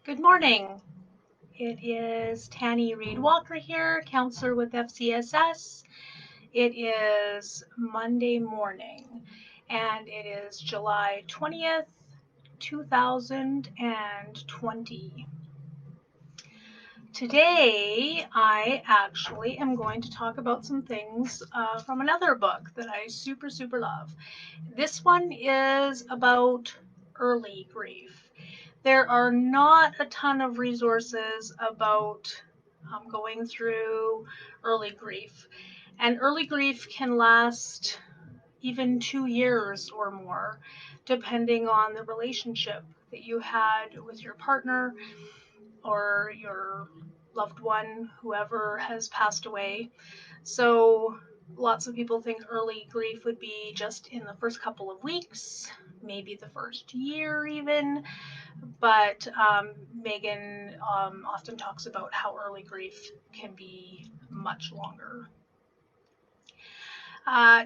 Good morning. It is Tanny Reed Walker here, counselor with FCSS. It is Monday morning and it is July 20th, 2020. Today, I actually am going to talk about some things from another book that I super love. This one is about early grief. There are not a ton of resources about going through early grief. And early grief can last even 2 years or more, depending on the relationship that you had with your partner or your loved one, whoever has passed away. So lots of people think early grief would be just in the first couple of weeks, maybe the first year even. But Megan often talks about how early grief can be much longer.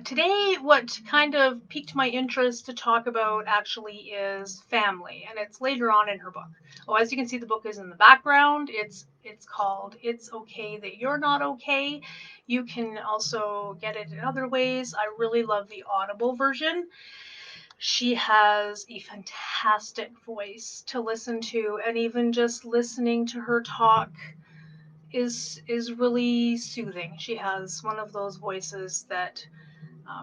Today, what kind of piqued my interest to talk about actually is family, and it's later on in her book. Oh, as you can see, the book is in the background. It's called "It's Okay That You're Not Okay." You can also get it in other ways. I really love the Audible version. She has a fantastic voice to listen to, and even just listening to her talk is really soothing. She has one of those voices that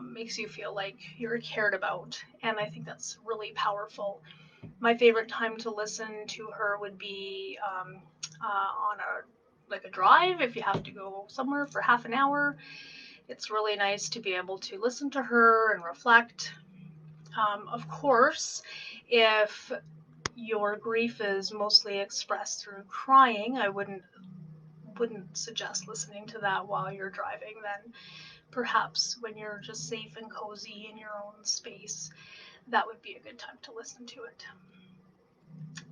makes you feel like you're cared about, and I think that's really powerful. My favorite time to listen to her would be on a drive. If you have to go somewhere for half an hour, it's really nice to be able to listen to her and reflect. Of course, if your grief is mostly expressed through crying, I wouldn't suggest listening to that while you're driving. Then perhaps when you're just safe and cozy in your own space, that would be a good time to listen to it.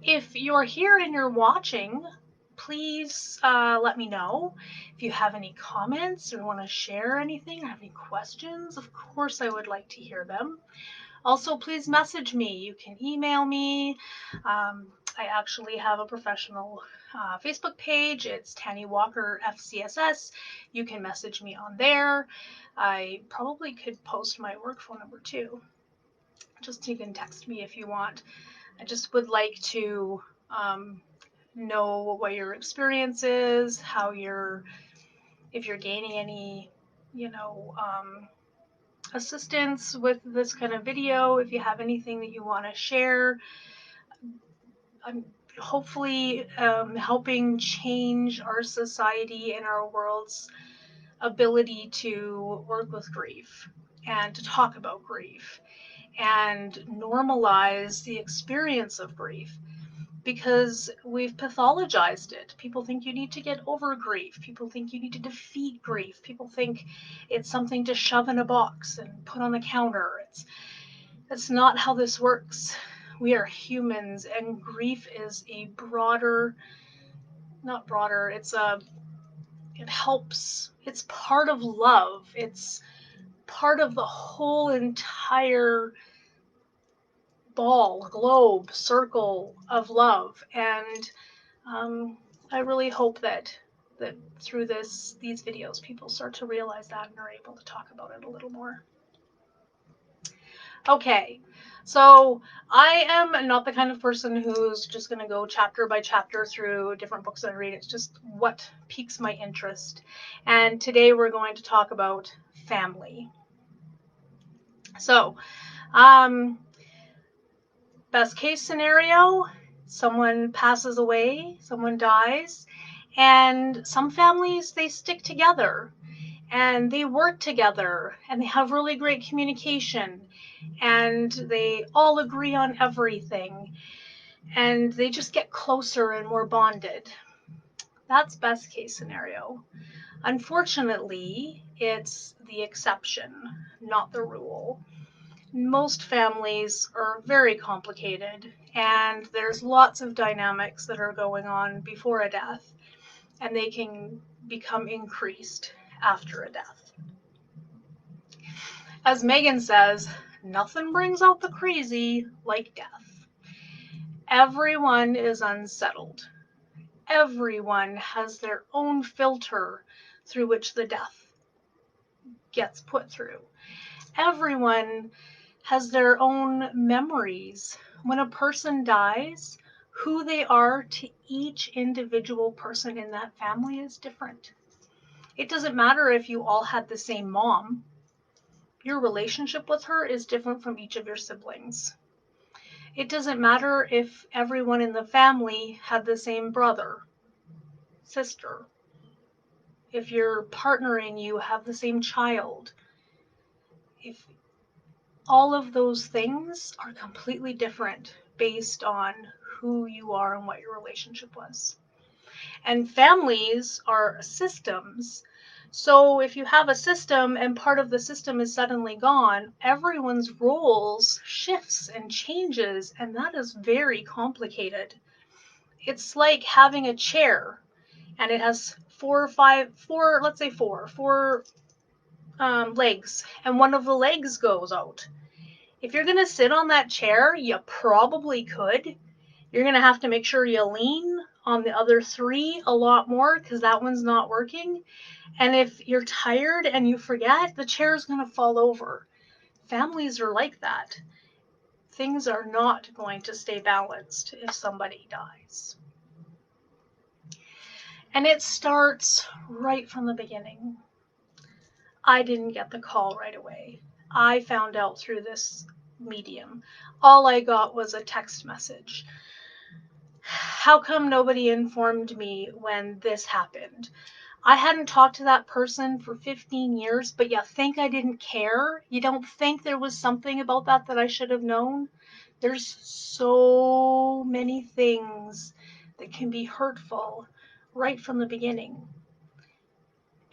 If you're here and you're watching, please let me know if you have any comments or want to share anything or have any questions. Of course, I would like to hear them. Also, please message me. You can email me. I actually have a professional Facebook page. It's Tanny Walker FCSS. You can message me on there. I probably could post my work phone number too. Just you can text me if you want. I just would like to know what your experience is, if you're gaining any, you know, assistance with this kind of video, if you have anything that you want to share. I'm hopefully helping change our society and our world's ability to work with grief and to talk about grief and normalize the experience of grief, because we've pathologized it. People think you need to get over grief. People think you need to defeat grief. People think it's something to shove in a box and put on the counter. That's not how this works. We are humans, and grief is a broader, not broader, it helps. It's part of love. It's part of the whole entire ball, globe, circle of love. And I really hope that through these videos, people start to realize that and are able to talk about it a little more. Okay, so I am not the kind of person who's just going to go chapter by chapter through different books that I read. It's just what piques my interest. And today we're going to talk about family. So, best case scenario, someone passes away, someone dies, and some families, they stick together and they work together and they have really great communication and they all agree on everything and they just get closer and more bonded. That's best case scenario. Unfortunately, it's the exception, not the rule. Most families are very complicated and there's lots of dynamics that are going on before a death, and they can become increased after a death. As Megan says, nothing brings out the crazy like death. Everyone is unsettled. Everyone has their own filter through which the death gets put through. Everyone has their own memories. When a person dies, who they are to each individual person in that family is different. It doesn't matter if you all had the same mom. Your relationship with her is different from each of your siblings. It doesn't matter if everyone in the family had the same brother, sister. If your partner and you have the same child. If all of those things are completely different based on who you are and what your relationship was. And families are systems. So if you have a system and part of the system is suddenly gone, everyone's roles shifts and changes, and that is very complicated. It's like having a chair and it has let's say four legs, and one of the legs goes out. If you're going to sit on that chair, you probably could. You're going to have to make sure you lean on the other three a lot more because that one's not working. And if you're tired and you forget, the chair's going to fall over. Families are like that. Things are not going to stay balanced if somebody dies. And it starts right from the beginning. I didn't get the call right away. I found out through this medium. All I got was a text message. How come nobody informed me when this happened? I hadn't talked to that person for 15 years, but you think I didn't care? You don't think there was something about that I should have known? There's so many things that can be hurtful right from the beginning.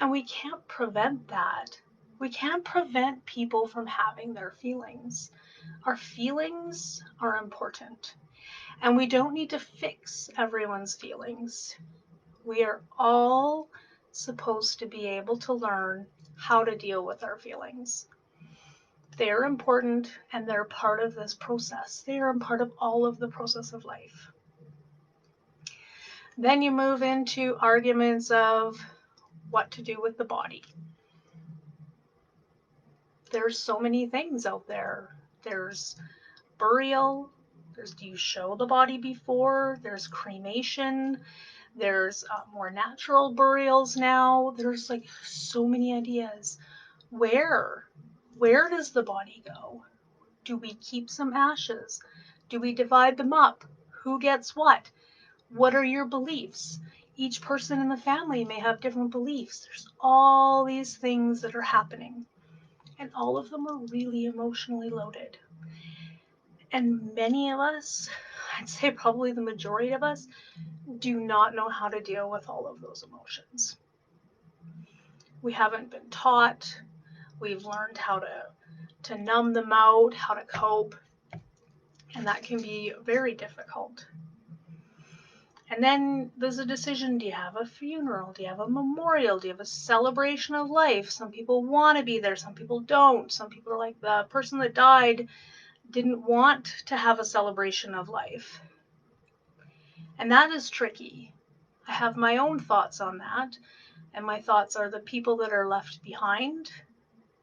And we can't prevent that. We can't prevent people from having their feelings. Our feelings are important. And we don't need to fix everyone's feelings. We are all supposed to be able to learn how to deal with our feelings. They're important and they're part of this process. They are a part of all of the process of life. Then you move into arguments of what to do with the body. There's so many things out there. There's burial. There's do you show the body before? There's cremation. There's more natural burials now. There's like so many ideas. Where does the body go? Do we keep some ashes? Do we divide them up? Who gets what? What are your beliefs? Each person in the family may have different beliefs. There's all these things that are happening, and all of them are really emotionally loaded. And many of us, I'd say probably the majority of us, do not know how to deal with all of those emotions. We haven't been taught. We've learned how to numb them out, how to cope, and that can be very difficult. And then there's a decision. Do you have a funeral? Do you have a memorial? Do you have a celebration of life? Some people want to be there, some people don't. Some people are like, the person that died didn't want to have a celebration of life. And that is tricky. I have my own thoughts on that, and my thoughts are the people that are left behind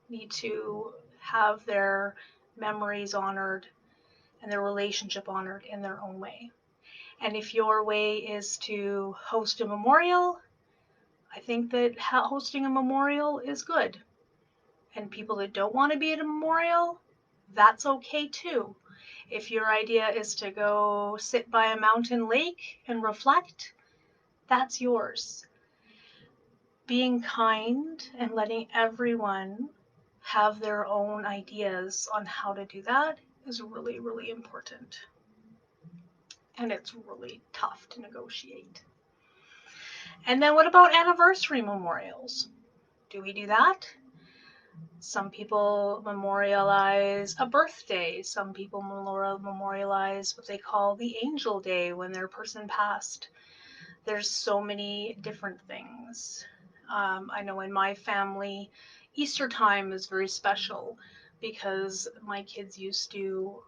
need to have their memories honored and their relationship honored in their own way. And if your way is to host a memorial, I think that hosting a memorial is good. And people that don't want to be at a memorial, that's okay too. If your idea is to go sit by a mountain lake and reflect, that's yours. Being kind and letting everyone have their own ideas on how to do that is really, really important. And it's really tough to negotiate. And then what about anniversary memorials? Do we do that? Some people memorialize a birthday. Some people memorialize what they call the angel day when their person passed. There's so many different things. I know in my family, Easter time is very special because my kids used to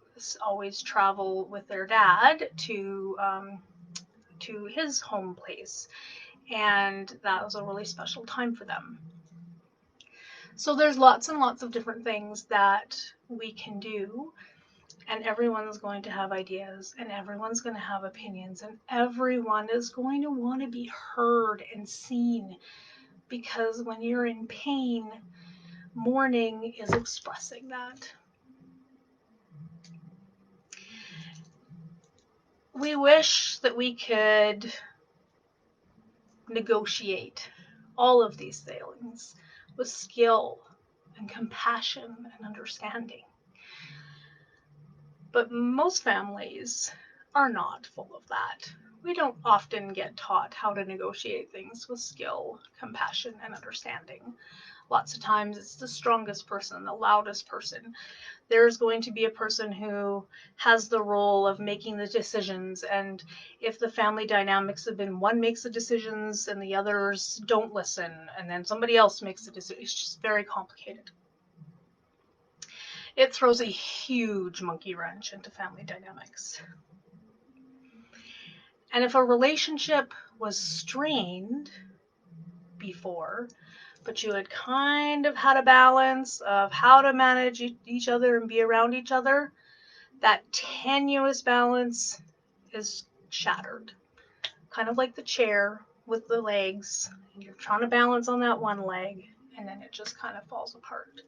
always travel with their dad to his home place, and that was a really special time for them. So there's lots and lots of different things that we can do, and everyone's going to have ideas, and everyone's going to have opinions, and everyone is going to want to be heard and seen, because when you're in pain, mourning is expressing that. We wish that we could negotiate all of these things with skill and compassion and understanding. But most families are not full of that. We don't often get taught how to negotiate things with skill, compassion, and understanding. Lots of times it's the strongest person, the loudest person. There's going to be a person who has the role of making the decisions, and if the family dynamics have been one makes the decisions and the others don't listen, and then somebody else makes the decision, it's just very complicated. It throws a huge monkey wrench into family dynamics. And if a relationship was strained before, but you had kind of had a balance of how to manage each other and be around each other, that tenuous balance is shattered. Kind of like the chair with the legs. You're trying to balance on that one leg, and then it just kind of falls apart.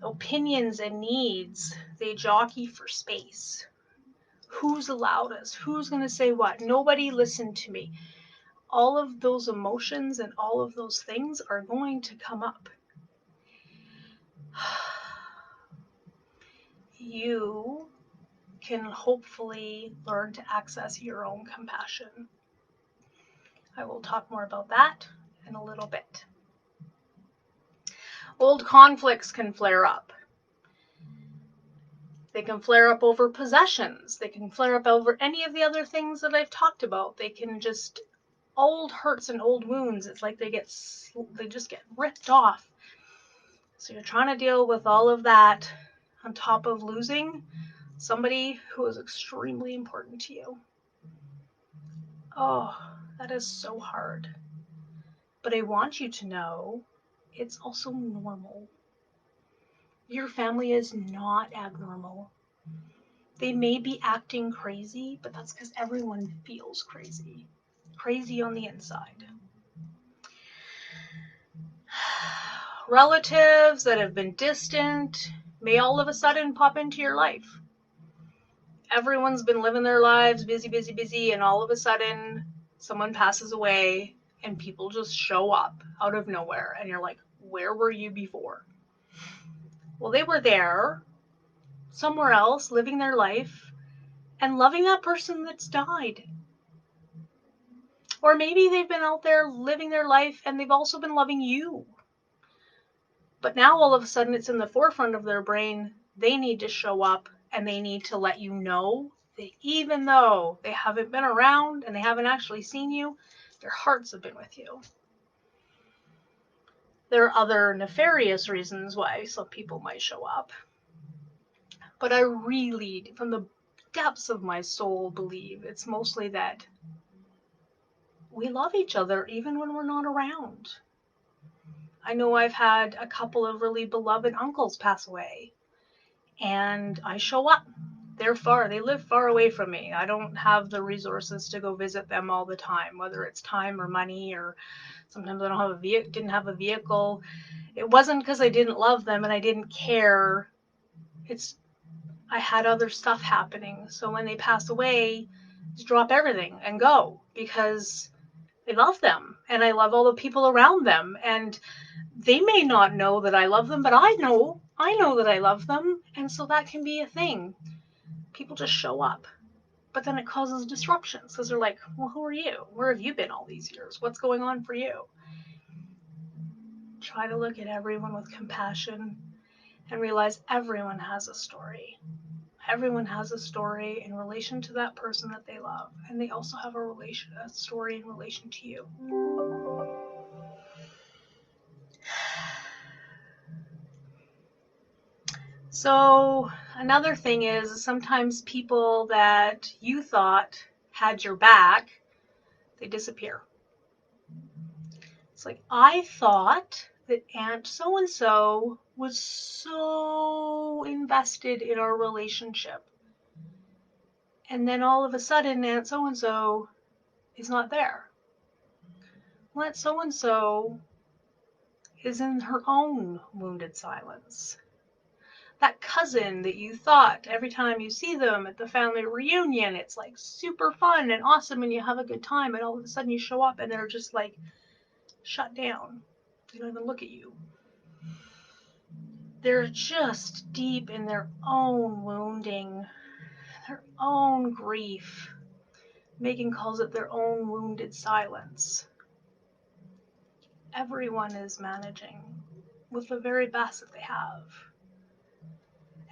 Opinions and needs, they jockey for space. Who's the loudest? Who's going to say what? Nobody listened to me. All of those emotions and all of those things are going to come up. You can hopefully learn to access your own compassion. I will talk more about that in a little bit. Old conflicts can flare up. They can flare up over possessions. They can flare up over any of the other things that I've talked about. They can just, old hurts and old wounds, it's like they just get ripped off. So you're trying to deal with all of that on top of losing somebody who is extremely important to you. Oh, that is so hard. But I want you to know it's also normal. Your family is not abnormal. They may be acting crazy, but that's because everyone feels crazy. Crazy on the inside. Relatives that have been distant may all of a sudden pop into your life. Everyone's been living their lives, busy, busy, busy, and all of a sudden someone passes away and people just show up out of nowhere, and you're like, where were you before? Well, they were there somewhere else, living their life and loving that person that's died. Or maybe they've been out there living their life and they've also been loving you. But now all of a sudden it's in the forefront of their brain. They need to show up and they need to let you know that even though they haven't been around and they haven't actually seen you, their hearts have been with you. There are other nefarious reasons why some people might show up. But I really, from the depths of my soul, believe it's mostly that we love each other even when we're not around. I know I've had a couple of really beloved uncles pass away, and I show up. They live far away from me. I don't have the resources to go visit them all the time, whether it's time or money, or sometimes I didn't have a vehicle. It wasn't because I didn't love them and I didn't care. I had other stuff happening. So when they pass away, just drop everything and go, because I love them and I love all the people around them, and they may not know that I love them, but I know that I love them, and so that can be a thing. People just show up, but then it causes disruptions because they're like, well, who are you? Where have you been all these years? What's going on for you? Try to look at everyone with compassion and realize everyone has a story. Everyone has a story in relation to that person that they love, and they also have a story in relation to you. So another thing is sometimes people that you thought had your back, they disappear. It's like, I thought that Aunt so-and-so was so invested in our relationship. And then all of a sudden, Aunt so-and-so is not there. Well, Aunt so-and-so is in her own wounded silence. That cousin that you thought every time you see them at the family reunion, it's like super fun and awesome and you have a good time, and all of a sudden you show up and they're just like shut down. They don't even look at you. They're just deep in their own wounding, their own grief. Megan calls it their own wounded silence. Everyone is managing with the very best that they have.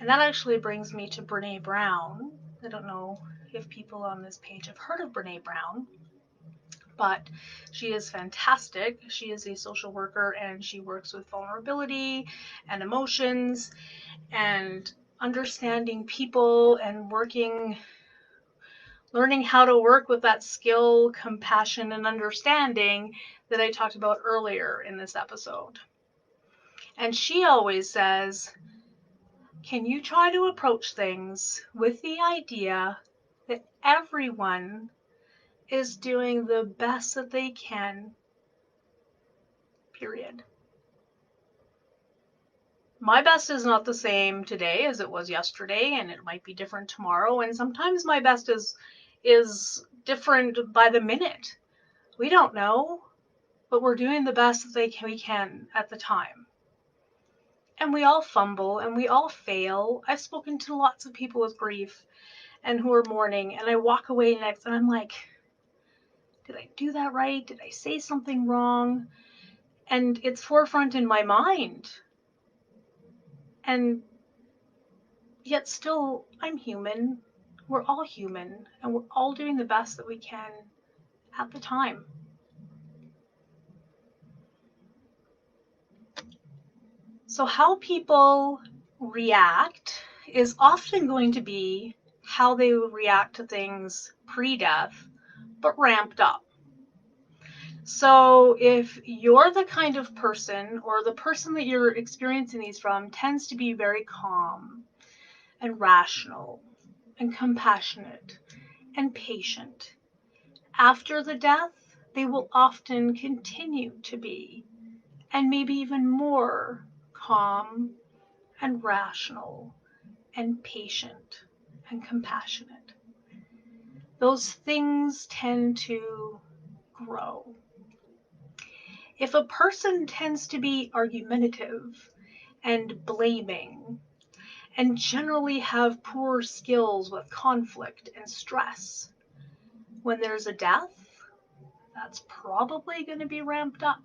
And that actually brings me to Brene Brown. I don't know if people on this page have heard of Brene Brown, but she is fantastic. She is a social worker and she works with vulnerability and emotions and understanding people and learning how to work with that skill, compassion, and understanding that I talked about earlier in this episode. And she always says, can you try to approach things with the idea that everyone is doing the best that they can, period. My best is not the same today as it was yesterday, and it might be different tomorrow, and sometimes my best is different by the minute. We don't know, but we're doing the best that we can at the time. And we all fumble and we all fail. I've spoken to lots of people with grief and who are mourning, and I walk away next and I'm like, did I do that right? Did I say something wrong? And it's forefront in my mind. And yet still, I'm human. We're all human, and we're all doing the best that we can at the time. So how people react is often going to be how they react to things pre-death, but ramped up. So if you're the kind of person, or the person that you're experiencing these from tends to be very calm and rational and compassionate and patient, after the death, they will often continue to be, and maybe even more calm and rational and patient and compassionate. Those things tend to grow. If a person tends to be argumentative and blaming and generally have poor skills with conflict and stress, when there's a death, that's probably going to be ramped up.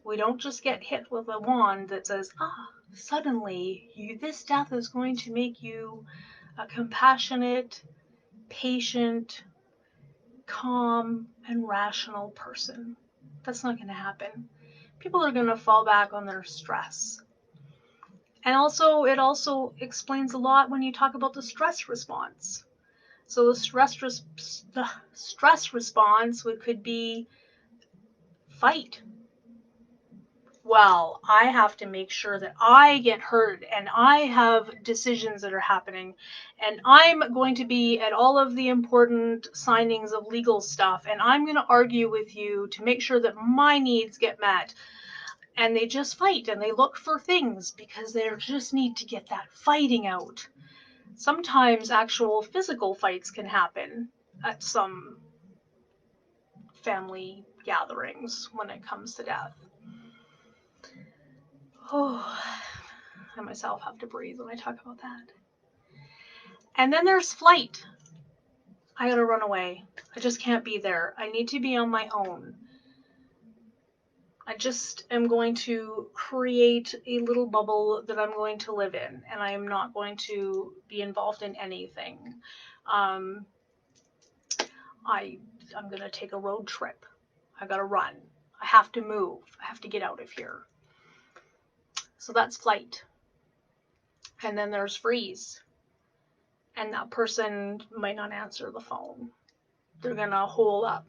We don't just get hit with a wand that says, suddenly this death is going to make you a compassionate, patient, calm, and rational person. That's not going to happen. People are going to fall back on their stress. And also, it also explains a lot when you talk about the stress response. So the stress response could be fight. Well, I have to make sure that I get heard and I have decisions that are happening, and I'm going to be at all of the important signings of legal stuff, and I'm going to argue with you to make sure that my needs get met. And they just fight and they look for things because they just need to get that fighting out. Sometimes actual physical fights can happen at some family gatherings when it comes to death. Oh, I myself have to breathe when I talk about that. And then there's flight. I gotta run away. I just can't be there. I need to be on my own. I just am going to create a little bubble that I'm going to live in, and I am not going to be involved in anything. I'm gonna take a road trip. I gotta run. I have to move. I have to get out of here. So that's flight. And then there's freeze. And that person might not answer the phone. They're going to hole up.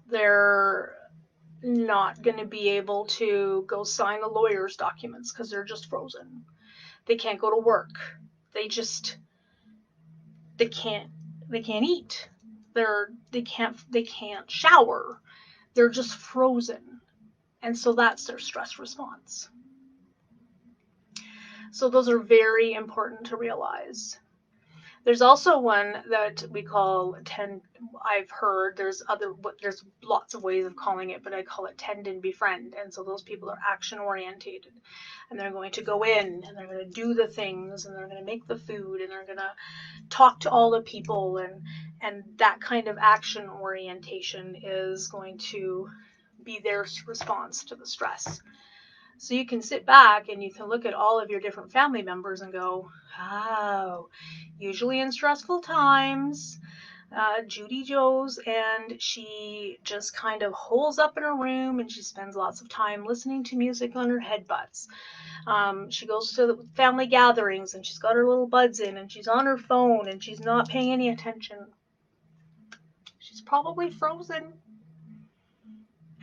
They're not going to be able to go sign a lawyer's documents because they're just frozen. They can't go to work. They just they can't eat. They can't shower. They're just frozen. And so that's their stress response. So those are very important to realize. There's also one that we call I've heard there's lots of ways of calling it, but I call it tend and befriend. And so those people are action orientated, and they're going to go in and they're going to do the things, and they're going to make the food, and they're going to talk to all the people, and that kind of action orientation is going to be their response to the stress. So you can sit back and you can look at all of your different family members and go, oh, usually in stressful times, Judy Joes, and she just kind of holes up in her room and she spends lots of time listening to music on her headbuds. She goes to the family gatherings and she's got her little buds in and she's on her phone and she's not paying any attention. She's probably frozen,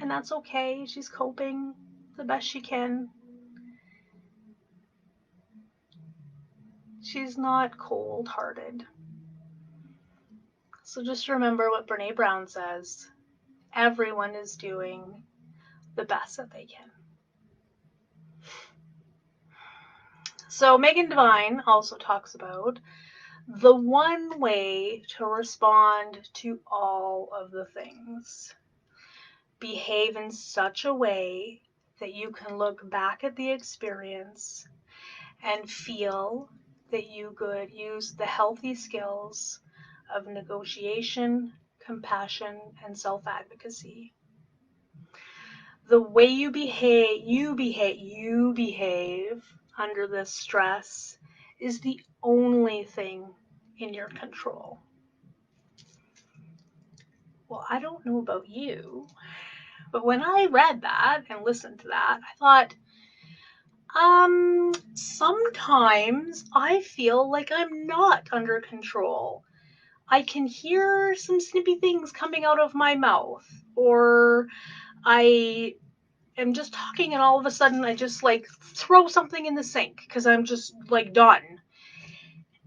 and that's okay. She's coping the best she can. She's not cold-hearted. So just remember what Brene Brown says. Everyone is doing the best that they can. So Megan Devine also talks about the one way to respond to all of the things. Behave in such a way that you can look back at the experience and feel that you could use the healthy skills of negotiation, compassion, and self-advocacy. The way you behave under this stress is the only thing in your control. Well, I don't know about you, but when I read that and listened to that, I thought, sometimes I feel like I'm not under control. I can hear some snippy things coming out of my mouth, or I am just talking and all of a sudden I just like throw something in the sink because I'm just like done.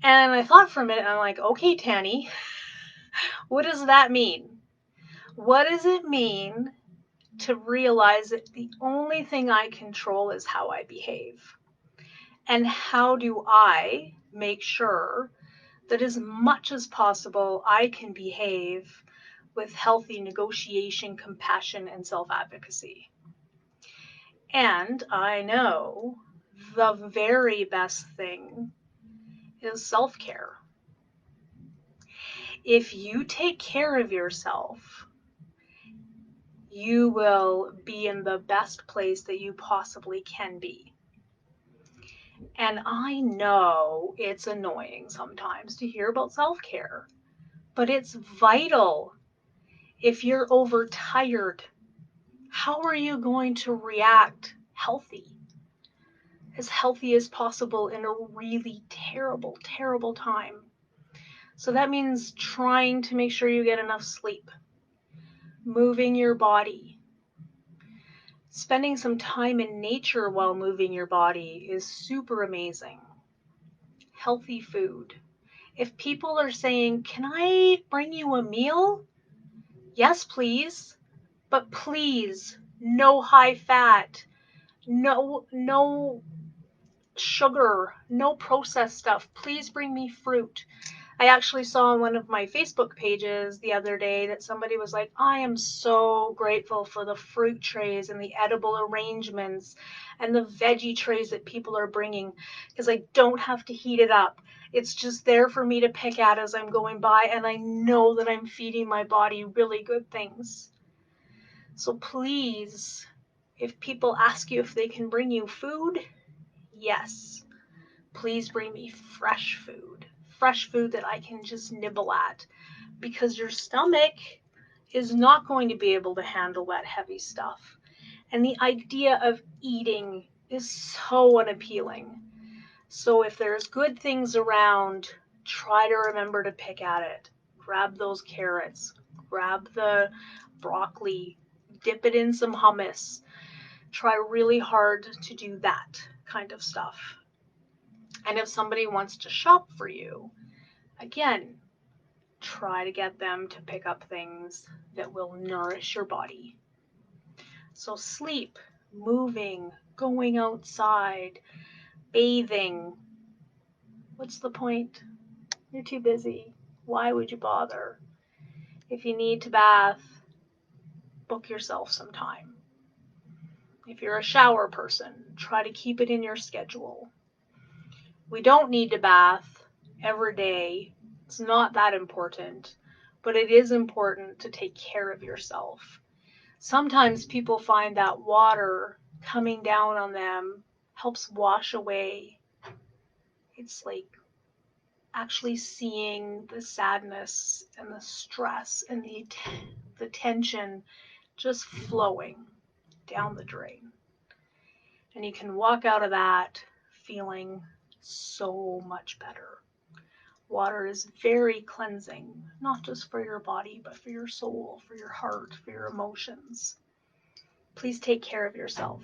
And I thought for a minute, and I'm like, okay, Tanny, what does that mean? What does it mean to realize that the only thing I control is how I behave? And how do I make sure that as much as possible I can behave with healthy negotiation, compassion, and self-advocacy? And I know the very best thing is self-care. If you take care of yourself, you will be in the best place that you possibly can be. And I know it's annoying sometimes to hear about self-care, but it's vital. If you're overtired, how are you going to react as healthy as possible in a really terrible, terrible time? So that means trying to make sure you get enough sleep, moving your body, spending some time in nature while moving your body is super amazing. Healthy food. If people are saying, can I bring you a meal? Yes, please. But please, no high fat, no sugar, no processed stuff. Please bring me fruit. I actually saw on one of my Facebook pages the other day that somebody was like, I am so grateful for the fruit trays and the edible arrangements and the veggie trays that people are bringing, because I don't have to heat it up. It's just there for me to pick at as I'm going by, and I know that I'm feeding my body really good things. So please, if people ask you if they can bring you food, yes. Please bring me fresh food that I can just nibble at, because your stomach is not going to be able to handle that heavy stuff. And the idea of eating is so unappealing. So if there's good things around, try to remember to pick at it. Grab those carrots, grab the broccoli, dip it in some hummus. Try really hard to do that kind of stuff. And if somebody wants to shop for you, again, try to get them to pick up things that will nourish your body. So sleep, moving, going outside, bathing. What's the point? You're too busy. Why would you bother? If you need to bath, book yourself some time. If you're a shower person, try to keep it in your schedule. We don't need to bath every day. It's not that important, but it is important to take care of yourself. Sometimes people find that water coming down on them helps wash away. It's like actually seeing the sadness and the stress and the tension just flowing down the drain. And you can walk out of that feeling so much better. Water is very cleansing, not just for your body, but for your soul, for your heart, for your emotions. Please take care of yourself.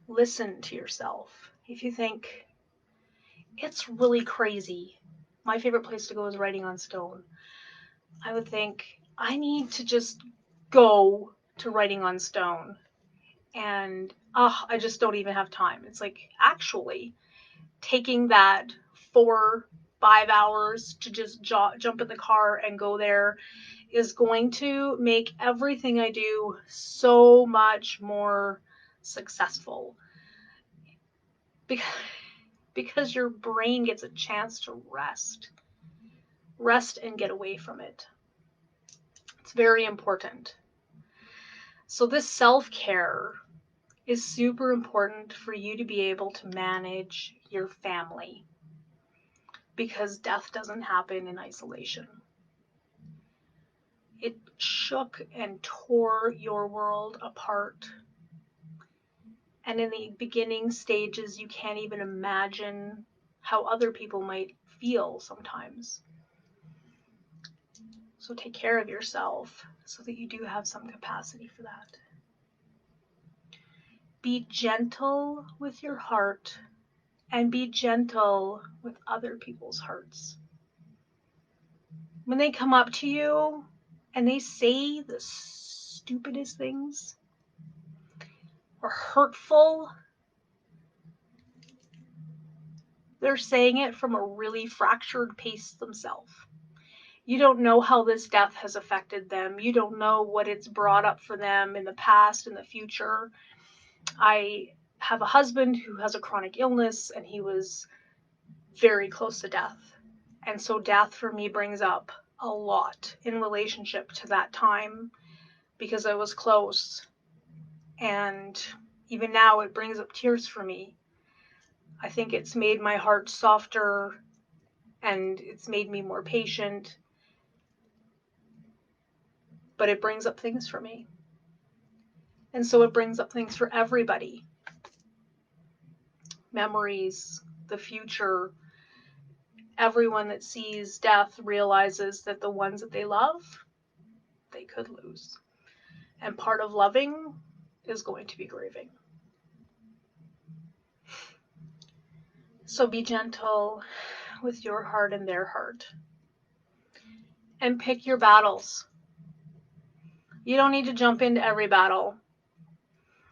Listen to yourself. If you think, it's really crazy, my favorite place to go is writing on stone, I would think, I need to just go to writing on stone. And I just don't even have time. It's like, actually, taking that 4-5 hours to just jump in the car and go there is going to make everything I do so much more successful. Because your brain gets a chance to rest and get away from it. It's very important. So this self-care is super important for you to be able to manage your family, because death doesn't happen in isolation. It shook and tore your world apart. And in the beginning stages, you can't even imagine how other people might feel sometimes. So take care of yourself so that you do have some capacity for that. Be gentle with your heart and be gentle with other people's hearts. When they come up to you and they say the stupidest things or hurtful, they're saying it from a really fractured place themselves. You don't know how this death has affected them. You don't know what it's brought up for them in the past, in the future. I have a husband who has a chronic illness, and he was very close to death. And so death for me brings up a lot in relationship to that time, because I was close. And even now it brings up tears for me. I think it's made my heart softer and it's made me more patient. But it brings up things for me. And so it brings up things for everybody. Memories, the future. Everyone that sees death realizes that the ones that they love, they could lose. And part of loving is going to be grieving. So be gentle with your heart and their heart. And pick your battles. You don't need to jump into every battle.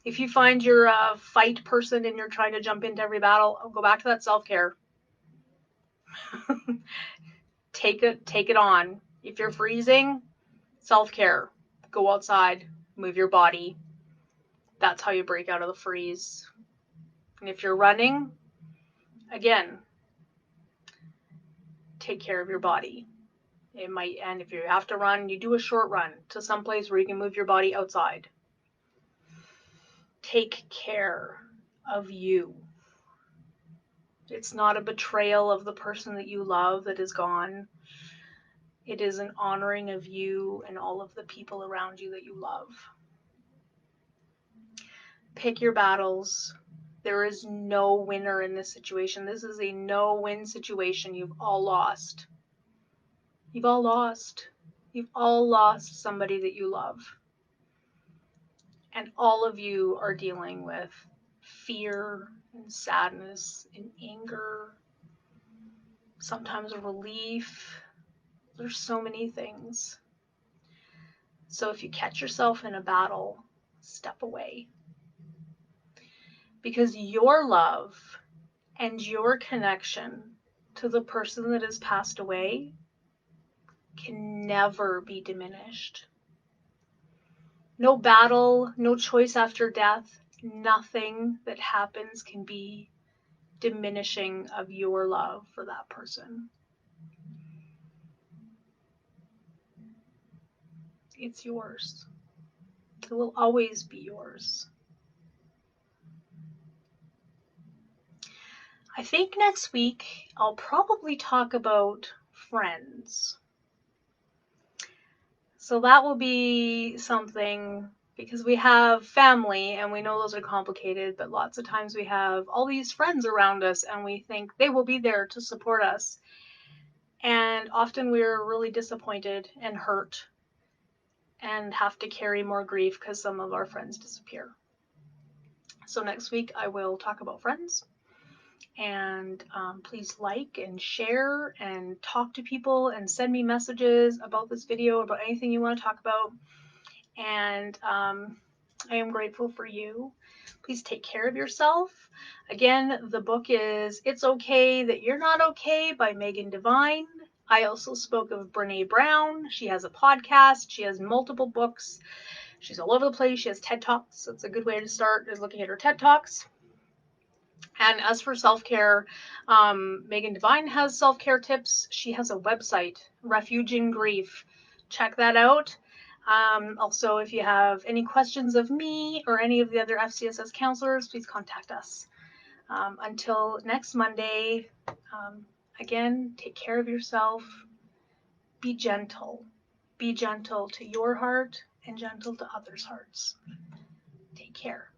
If you find you're a fight person and you're trying to jump into every battle, go back to that self-care. Take it on. If you're freezing, self-care. Go outside, move your body. That's how you break out of the freeze. And if you're running, again, take care of your body. And if you have to run, you do a short run to some place where you can move your body outside. Take care of you. It's not a betrayal of the person that you love that is gone. It is an honoring of you and all of the people around you that you love. Pick your battles. There is no winner in this situation. This is a no-win situation. You've all lost. You've all lost. You've all lost somebody that you love. And all of you are dealing with fear and sadness and anger, sometimes relief. There's so many things. So if you catch yourself in a battle, step away. Because your love and your connection to the person that has passed away can never be diminished. No battle, no choice after death, nothing that happens can be diminishing of your love for that person. It's yours. It will always be yours. I think next week I'll probably talk about friends. So that will be something, because we have family and we know those are complicated, but lots of times we have all these friends around us and we think they will be there to support us. And often we're really disappointed and hurt and have to carry more grief because some of our friends disappear. So next week I will talk about friends. And please like and share and talk to people and send me messages about this video, about anything you want to talk about. And I am grateful for you. Please take care of yourself. Again, the book is It's Okay That You're Not Okay by Megan Devine. I also spoke of Brene Brown. She has a podcast. She has multiple books. She's all over the place. She has TED Talks. That's a good way to start, is looking at her TED Talks. And as for self-care, Megan Devine has self-care tips. She has a website, Refuge in Grief. Check that out. Also, if you have any questions of me or any of the other FCSS counselors, please contact us. Until next Monday, again, take care of yourself. Be gentle. Be gentle to your heart and gentle to others' hearts. Take care.